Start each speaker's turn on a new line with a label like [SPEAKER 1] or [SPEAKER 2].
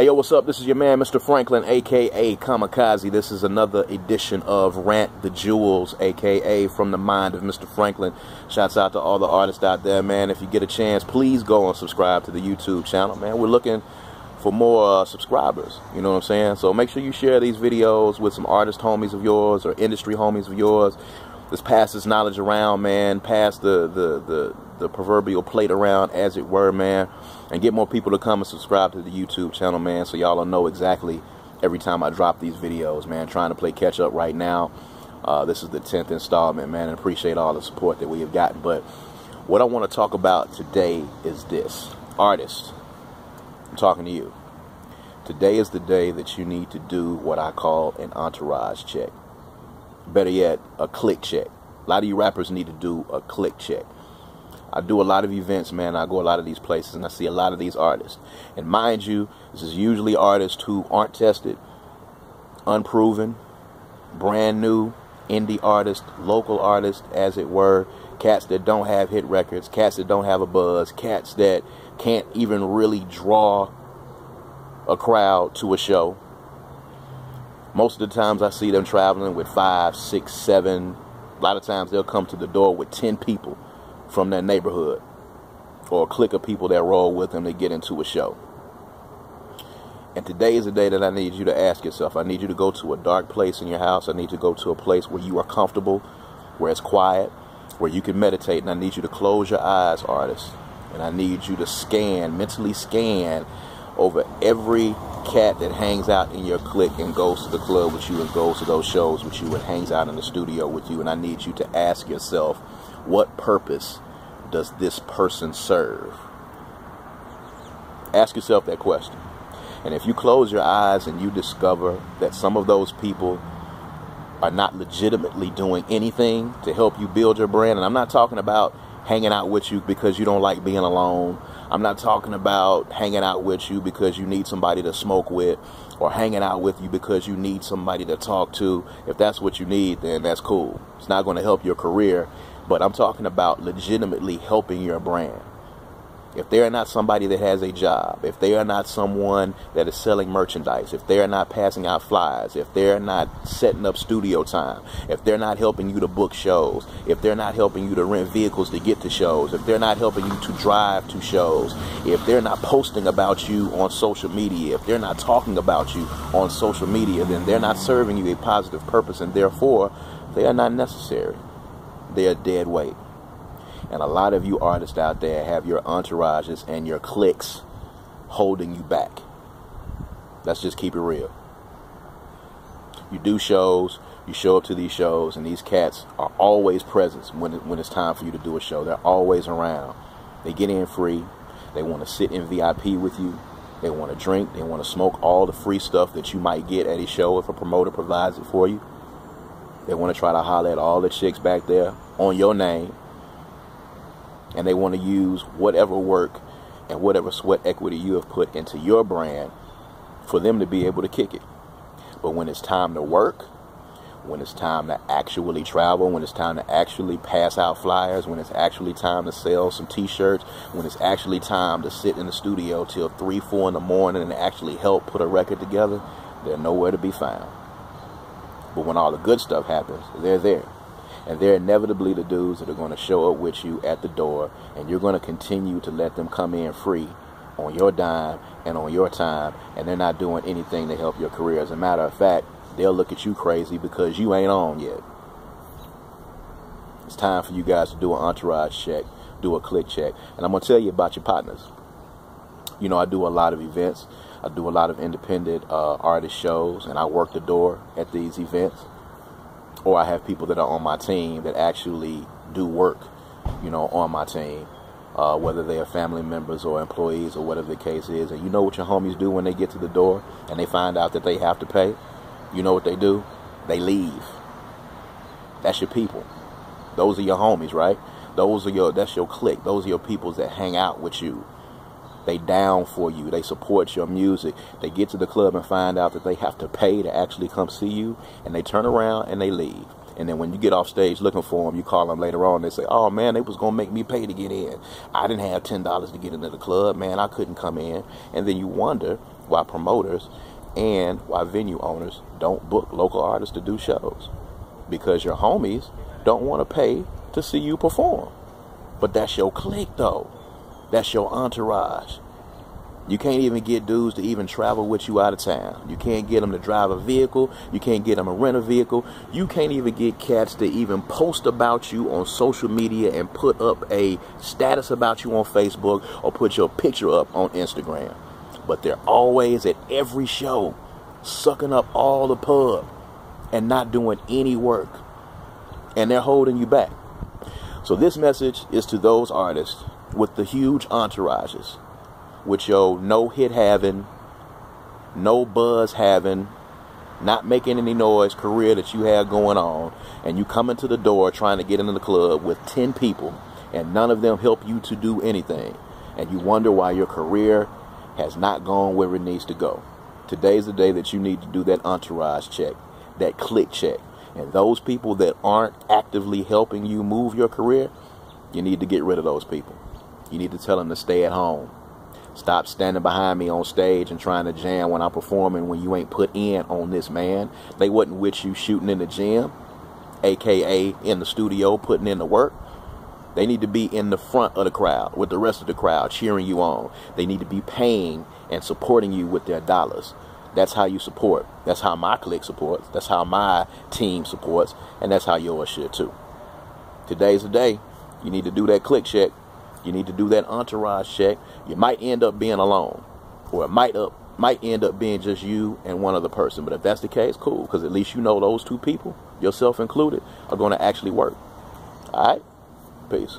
[SPEAKER 1] Hey, yo, what's up? This is your man, Mr. Franklin, a.k.a. Kamikaze. This is another edition of Rant the Jewels, a.k.a. From the Mind of Mr. Franklin. Shouts out to all the artists out there, man. If you get a chance, please go and subscribe to the YouTube channel, man. We're looking for more subscribers, you know what I'm saying? So make sure you share these videos with some artist homies of yours or industry homies of yours. Let's pass this knowledge around, man. Pass the proverbial plate around, as it were, man. And get more people to come and subscribe to the YouTube channel, man, so y'all will know exactly every time I drop these videos, man. Trying to play catch up right now. This is the 10th installment, man, and appreciate all the support that we have gotten. But what I want to talk about today is this. Artists, I'm talking to you. Today is the day that you need to do what I call an entourage check. Better yet, a click check. A lot of you rappers need to do a click check. I do a lot of events, man. I go a lot of these places, and I see a lot of these artists. And mind you, this is usually artists who aren't tested, unproven, brand new, indie artists, local artists, as it were. Cats that don't have hit records, cats that don't have a buzz, cats that can't even really draw a crowd to a show. Most of the times I see them traveling with 5, 6, 7. A lot of times they'll come to the door with 10 people from their neighborhood, or a clique of people that roll with them to get into a show. And today is the day that I need you to ask yourself. I need you to go to a dark place in your house. I need you to go to a place where you are comfortable, where it's quiet, where you can meditate. And I need you to close your eyes, artists. And I need you to scan, mentally scan over every cat that hangs out in your clique and goes to the club with you and goes to those shows with you and hangs out in the studio with you. And I need you to ask yourself, what purpose does this person serve? Ask yourself that question. And if you close your eyes and you discover that some of those people are not legitimately doing anything to help you build your brand, and I'm not talking about hanging out with you because you don't like being alone. I'm not talking about hanging out with you because you need somebody to smoke with, or hanging out with you because you need somebody to talk to. If that's what you need, then that's cool. It's not going to help your career. But I'm talking about legitimately helping your brand. If they are not somebody that has a job, if they are not someone that is selling merchandise, if they are not passing out flyers, if they're not setting up studio time, if they're not helping you to book shows, if they're not helping you to rent vehicles to get to shows, if they're not helping you to drive to shows, if they're not posting about you on social media, if they're not talking about you on social media, then they're not serving you a positive purpose, and therefore they are not necessary. They're dead weight. And a lot of you artists out there have your entourages and your cliques holding you back. Let's just keep it real. You do shows, you show up to these shows, and these cats are always present when it's time for you to do a show. They're always around. They get in free. They want to sit in VIP with you. They want to drink. They want to smoke all the free stuff that you might get at a show if a promoter provides it for you. They want to try to holler at all the chicks back there on your name. And they want to use whatever work and whatever sweat equity you have put into your brand for them to be able to kick it. But when it's time to work, when it's time to actually travel, when it's time to actually pass out flyers, when it's actually time to sell some t-shirts, when it's actually time to sit in the studio till 3, 4 in the morning and actually help put a record together, they're nowhere to be found. But when all the good stuff happens, they're there. And they're inevitably the dudes that are going to show up with you at the door, and you're going to continue to let them come in free on your dime and on your time, and they're not doing anything to help your career. As a matter of fact, they'll look at you crazy because you ain't on yet. It's time for you guys to do an entourage check, do a click check. And I'm going to tell you about your partners. You know, I do a lot of events. I do a lot of independent artist shows, and I work the door at these events. Or I have people that are on my team that actually do work, you know, on my team, whether they are family members or employees or whatever the case is. And you know what your homies do when they get to the door and they find out that they have to pay? You know what they do? They leave. That's your people. Those are your homies, right? That's your clique. Those are your peoples that hang out with you. They down for you. They support your music. They get to the club and find out that they have to pay to actually come see you, and they turn around and they leave. And then when you get off stage looking for them, you call them later on, they say, oh man, they was going to make me pay to get in. I didn't have $10 to get into the club, man. I couldn't come in. And then you wonder why promoters and why venue owners don't book local artists to do shows. Because your homies don't want to pay to see you perform. But that's your clique, though. That's your entourage. You can't even get dudes to even travel with you out of town. You can't get them to drive a vehicle. You can't get them to rent a vehicle. You can't even get cats to even post about you on social media and put up a status about you on Facebook or put your picture up on Instagram. But they're always at every show, sucking up all the pub and not doing any work. And they're holding you back. So this message is to those artists with the huge entourages, with your no hit having, no buzz having, not making any noise career that you have going on, and you come into the door trying to get into the club with 10 people and none of them help you to do anything, and you wonder why your career has not gone where it needs to go. Today's the day that you need to do that entourage check, that click check. And those people that aren't actively helping you move your career, you need to get rid of those people. You need to tell them to stay at home. Stop standing behind me on stage and trying to jam when I'm performing when you ain't put in on this, man. They wasn't with you shooting in the gym, aka in the studio putting in the work. They need to be in the front of the crowd with the rest of the crowd cheering you on. They need to be paying and supporting you with their dollars. That's how you support. That's how my clique supports. That's how my team supports. And that's how yours should too. Today's the day. You need to do that click check. You need to do that entourage check. You might end up being alone. Or it might end up being just you and one other person. But if that's the case, cool. Because at least you know those two people, yourself included, are going to actually work. All right? Peace.